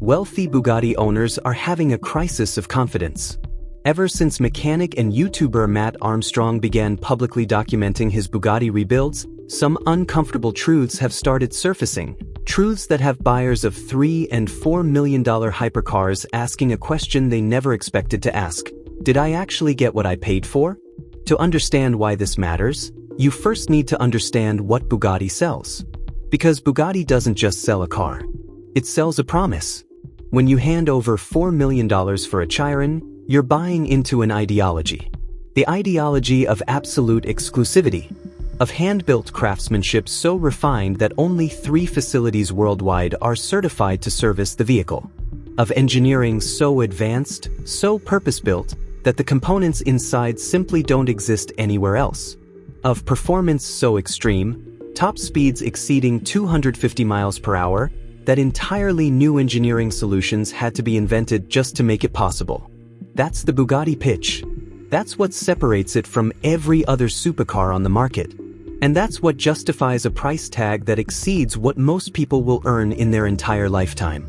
wealthy Bugatti owners are having a crisis of confidence. Ever since mechanic and YouTuber Matt Armstrong began publicly documenting his Bugatti rebuilds, some uncomfortable truths have started surfacing, truths that have buyers of $3 and $4 million hypercars asking a question they never expected to ask. Did I actually get what I paid for? To understand why this matters, you first need to understand what Bugatti sells. Because Bugatti doesn't just sell a car. It sells a promise. When you hand over $4 million for a Chiron, you're buying into an ideology. The ideology of absolute exclusivity, of hand-built craftsmanship so refined that only 3 facilities worldwide are certified to service the vehicle, of engineering so advanced, so purpose-built, that the components inside simply don't exist anywhere else, of performance so extreme, top speeds exceeding 250 miles per hour, that entirely new engineering solutions had to be invented just to make it possible. That's the Bugatti pitch. That's what separates it from every other supercar on the market. And that's what justifies a price tag that exceeds what most people will earn in their entire lifetime.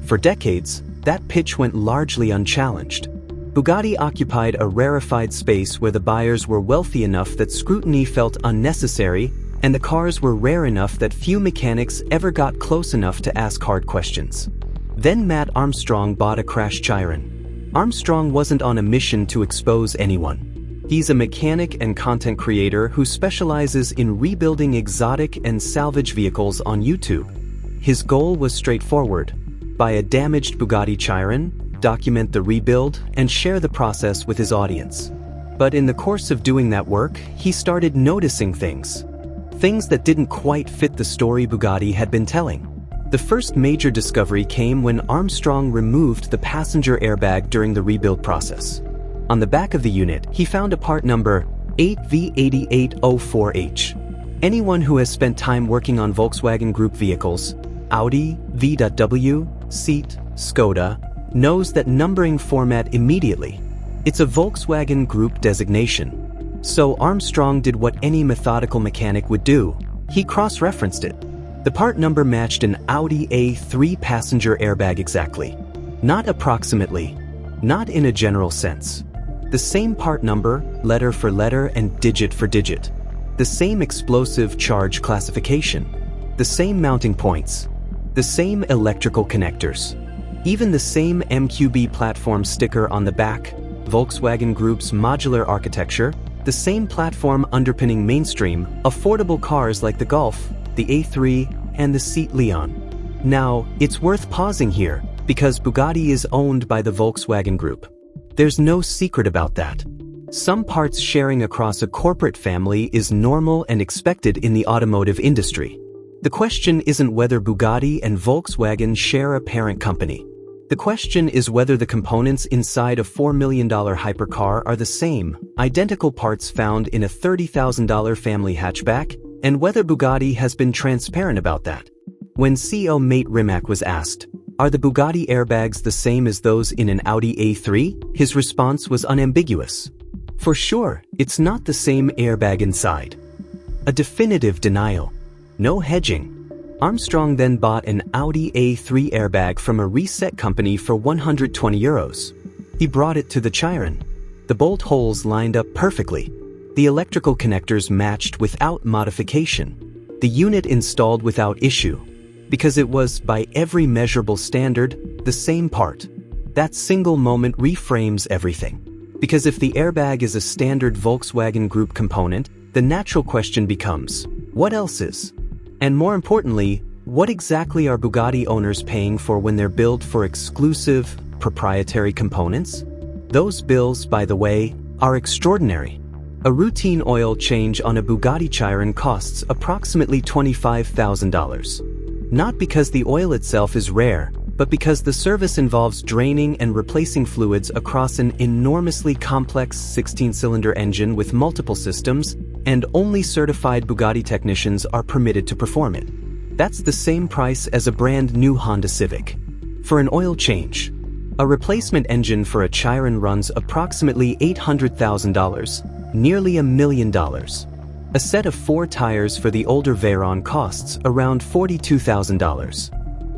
For decades, that pitch went largely unchallenged. Bugatti occupied a rarefied space where the buyers were wealthy enough that scrutiny felt unnecessary, and the cars were rare enough that few mechanics ever got close enough to ask hard questions. Then Matt Armstrong bought a crash Chiron. Armstrong wasn't on a mission to expose anyone. He's a mechanic and content creator who specializes in rebuilding exotic and salvage vehicles on YouTube. His goal was straightforward: buy a damaged Bugatti Chiron, document the rebuild, and share the process with his audience. But in the course of doing that work, he started noticing things that didn't quite fit the story Bugatti had been telling. The first major discovery came when Armstrong removed the passenger airbag during the rebuild process. On the back of the unit, he found a part number 8V8804H. Anyone who has spent time working on Volkswagen Group vehicles, Audi, VW, Seat, Skoda, knows that numbering format immediately. It's a Volkswagen Group designation. So Armstrong did what any methodical mechanic would do. He cross-referenced it. The part number matched an Audi A3 passenger airbag exactly. Not approximately. Not in a general sense. The same part number, letter for letter and digit for digit. The same explosive charge classification. The same mounting points. The same electrical connectors. Even the same MQB platform sticker on the back, Volkswagen Group's modular architecture, the same platform underpinning mainstream, affordable cars like the Golf, the A3, and the Seat Leon. Now, it's worth pausing here, because Bugatti is owned by the Volkswagen Group. There's no secret about that. Some parts sharing across a corporate family is normal and expected in the automotive industry. The question isn't whether Bugatti and Volkswagen share a parent company. The question is whether the components inside a $4 million hypercar are the same, identical parts found in a $30,000 family hatchback, and whether Bugatti has been transparent about that. When CEO Mate Rimac was asked, "Are the Bugatti airbags the same as those in an Audi A3?" his response was unambiguous. For sure, it's not the same airbag inside. A definitive denial. No hedging. Armstrong then bought an Audi A3 airbag from a reset company for €120. He brought it to the Chiron. The bolt holes lined up perfectly. The electrical connectors matched without modification. The unit installed without issue. Because it was, by every measurable standard, the same part. That single moment reframes everything. Because if the airbag is a standard Volkswagen Group component, the natural question becomes, what else is? And more importantly, what exactly are Bugatti owners paying for when they're billed for exclusive, proprietary components? Those bills, by the way, are extraordinary. A routine oil change on a Bugatti Chiron costs approximately $25,000. Not because the oil itself is rare, but because the service involves draining and replacing fluids across an enormously complex 16-cylinder engine with multiple systems, and only certified Bugatti technicians are permitted to perform it. That's the same price as a brand new Honda Civic. For an oil change, a replacement engine for a Chiron runs approximately $800,000, nearly $1 million. A set of 4 tires for the older Veyron costs around $42,000.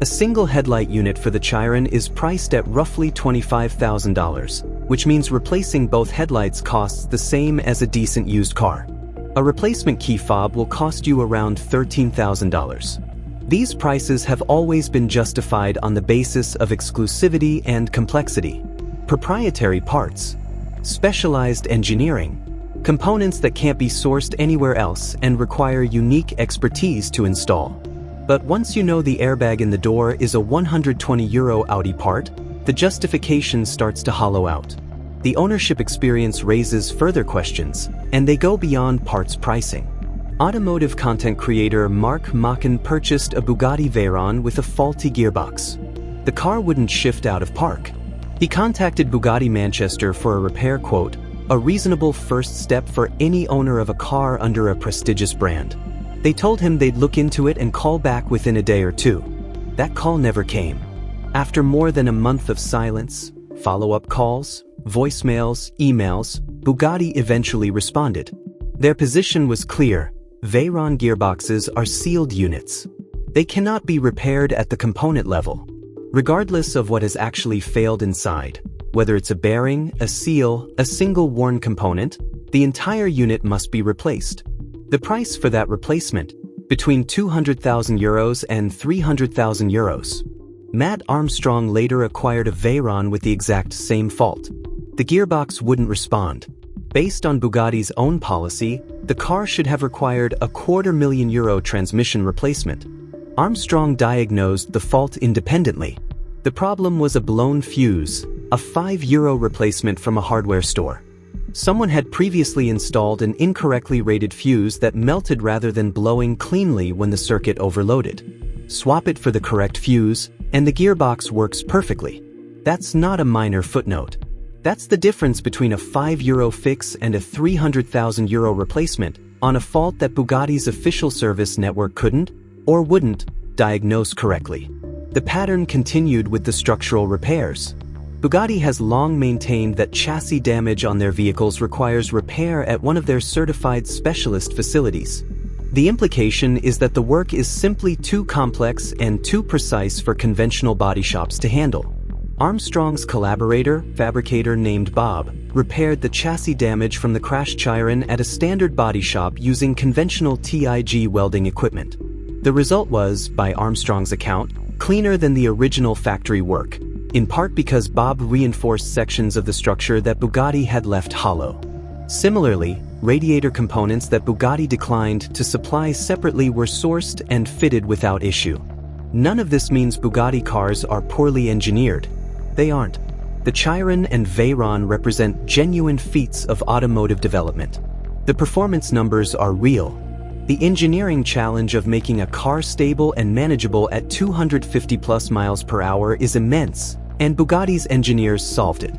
A single headlight unit for the Chiron is priced at roughly $25,000, which means replacing both headlights costs the same as a decent used car. A replacement key fob will cost you around $13,000. These prices have always been justified on the basis of exclusivity and complexity. Proprietary parts, specialized engineering, components that can't be sourced anywhere else and require unique expertise to install. But once you know the airbag in the door is a €120 Audi part, the justification starts to hollow out. The ownership experience raises further questions, and they go beyond parts pricing. Automotive content creator Mark Machen purchased a Bugatti Veyron with a faulty gearbox. The car wouldn't shift out of park. He contacted Bugatti Manchester for a repair quote, a reasonable first step for any owner of a car under a prestigious brand. They told him they'd look into it and call back within a day or two. That call never came. After more than a month of silence, follow-up calls, voicemails, emails, Bugatti eventually responded. Their position was clear: Veyron gearboxes are sealed units. They cannot be repaired at the component level. Regardless of what has actually failed inside, whether it's a bearing, a seal, a single worn component, the entire unit must be replaced. The price for that replacement, between €200,000 and €300,000. Matt Armstrong later acquired a Veyron with the exact same fault. The gearbox wouldn't respond. Based on Bugatti's own policy, the car should have required a €250,000 transmission replacement. Armstrong diagnosed the fault independently. The problem was a blown fuse, a €5 replacement from a hardware store. Someone had previously installed an incorrectly rated fuse that melted rather than blowing cleanly when the circuit overloaded. Swap it for the correct fuse, and the gearbox works perfectly. That's not a minor footnote. That's the difference between a €5 fix and a €300,000 replacement on a fault that Bugatti's official service network couldn't, or wouldn't, diagnose correctly. The pattern continued with the structural repairs. Bugatti has long maintained that chassis damage on their vehicles requires repair at one of their certified specialist facilities. The implication is that the work is simply too complex and too precise for conventional body shops to handle. Armstrong's collaborator, fabricator named Bob, repaired the chassis damage from the crashed Chiron at a standard body shop using conventional TIG welding equipment. The result was, by Armstrong's account, cleaner than the original factory work, in part because Bob reinforced sections of the structure that Bugatti had left hollow. Similarly, radiator components that Bugatti declined to supply separately were sourced and fitted without issue. None of this means Bugatti cars are poorly engineered. They aren't. The Chiron and Veyron represent genuine feats of automotive development. The performance numbers are real. The engineering challenge of making a car stable and manageable at 250+ miles per hour is immense, and Bugatti's engineers solved it.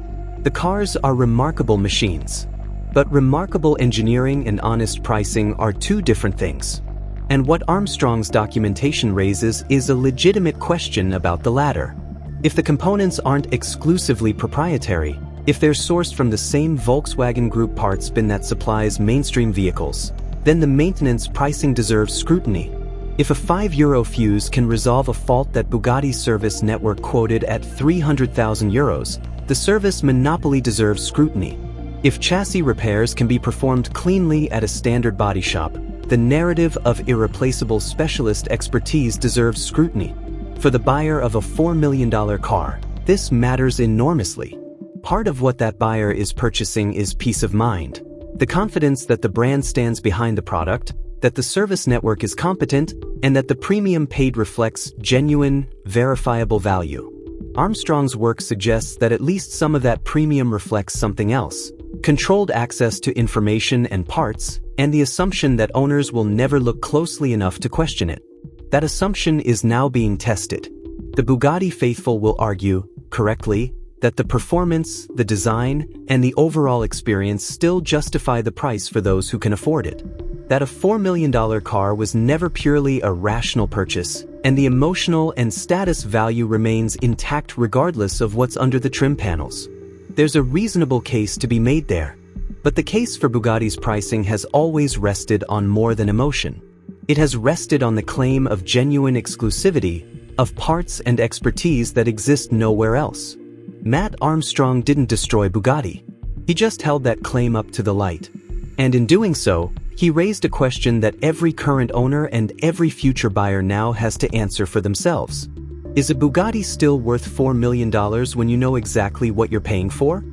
The cars are remarkable machines. But remarkable engineering and honest pricing are two different things. And what Armstrong's documentation raises is a legitimate question about the latter. If the components aren't exclusively proprietary, if they're sourced from the same Volkswagen Group parts bin that supplies mainstream vehicles, then the maintenance pricing deserves scrutiny. If a €5 fuse can resolve a fault that Bugatti's service network quoted at €300,000, the service monopoly deserves scrutiny. If chassis repairs can be performed cleanly at a standard body shop, the narrative of irreplaceable specialist expertise deserves scrutiny. For the buyer of a $4 million car, this matters enormously. Part of what that buyer is purchasing is peace of mind. The confidence that the brand stands behind the product, that the service network is competent, and that the premium paid reflects genuine, verifiable value. Armstrong's work suggests that at least some of that premium reflects something else: controlled access to information and parts, and the assumption that owners will never look closely enough to question it. That assumption is now being tested. The Bugatti faithful will argue, correctly, that the performance, the design, and the overall experience still justify the price for those who can afford it. That a $4 million car was never purely a rational purchase, and the emotional and status value remains intact regardless of what's under the trim panels. There's a reasonable case to be made there. But the case for Bugatti's pricing has always rested on more than emotion. It has rested on the claim of genuine exclusivity, of parts and expertise that exist nowhere else. Matt Armstrong didn't destroy Bugatti. He just held that claim up to the light. And in doing so, he raised a question that every current owner and every future buyer now has to answer for themselves. Is a Bugatti still worth $4 million when you know exactly what you're paying for?